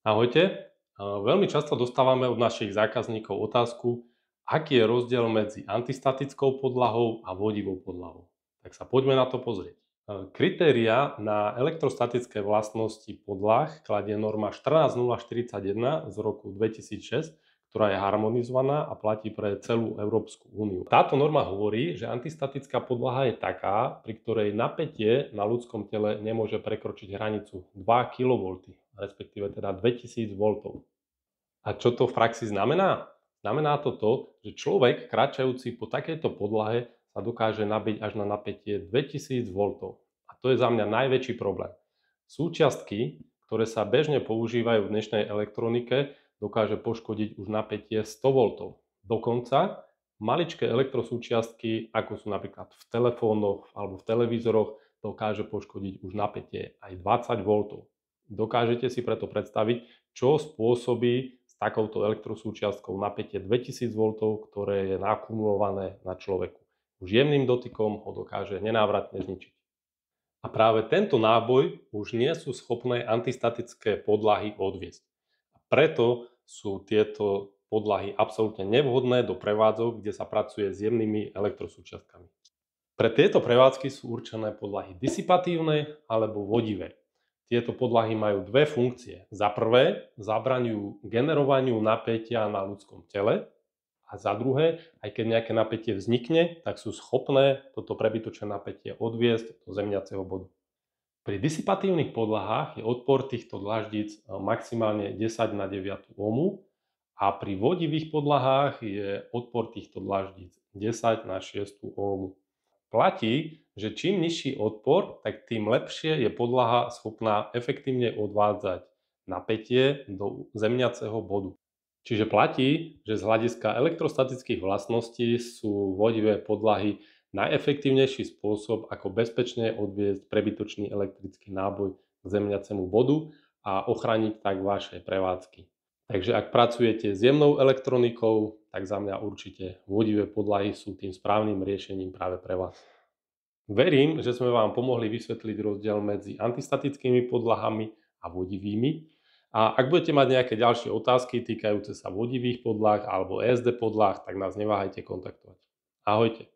Ahojte. Veľmi často dostávame od našich zákazníkov otázku, aký je rozdiel medzi antistatickou podlahou a vodivou podlahou. Tak sa poďme na to pozrieť. Kritéria na elektrostatické vlastnosti podlah kladie norma 14041 z roku 2006, ktorá je harmonizovaná a platí pre celú Európsku úniu. Táto norma hovorí, že antistatická podlaha je taká, pri ktorej napätie na ľudskom tele nemôže prekročiť hranicu 2 kV, respektíve teda 2000 V. A čo to v praxi znamená? Znamená to, že človek kráčajúci po takejto podlahe sa dokáže nabiť až na napätie 2000 V. A to je za mňa najväčší problém. Súčiastky, ktoré sa bežne používajú v dnešnej elektronike, dokáže poškodiť už napätie 100 V. Dokonca maličké elektrosúčiastky, ako sú napríklad v telefónoch alebo v televízoroch, dokáže poškodiť už napätie aj 20 V. Dokážete si preto predstaviť, čo spôsobí s takouto elektrosúčiastkou napätie 2000 V, ktoré je nakumulované na človeku. Už jemným dotykom ho dokáže nenávratne zničiť. A práve tento náboj už nie sú schopné antistatické podlahy odviesť. A preto sú tieto podlahy absolútne nevhodné do prevádzok, kde sa pracuje s jemnými elektrosúčiastkami. Pre tieto prevádzky sú určené podlahy disipatívne alebo vodivé. Tieto podlahy majú dve funkcie. Za prvé, zabraňujú generovaniu napätia na ľudskom tele a za druhé, aj keď nejaké napätie vznikne, tak sú schopné toto prebytočné napätie odviesť do zemiaceho bodu. Pri disipatívnych podlahách je odpor týchto dlaždíc maximálne 10 na 9 ohmu a pri vodivých podlahách je odpor týchto dlaždíc 10 na 6 ohmu. Platí, že čím nižší odpor, tak tým lepšie je podlaha schopná efektívne odvádzať napätie do zemiaceho bodu. Čiže platí, že z hľadiska elektrostatických vlastností sú vodivé podlahy najefektívnejší spôsob, ako bezpečne odviesť prebytočný elektrický náboj k zemiacemu bodu a ochrániť tak vaše prevádzky. Takže ak pracujete s jemnou elektronikou, tak za mňa určite vodivé podlahy sú tým správnym riešením práve pre vás. Verím, že sme vám pomohli vysvetliť rozdiel medzi antistatickými podlahami a vodivými. A ak budete mať nejaké ďalšie otázky týkajúce sa vodivých podlah alebo ESD podlah, tak nás neváhajte kontaktovať. Ahojte.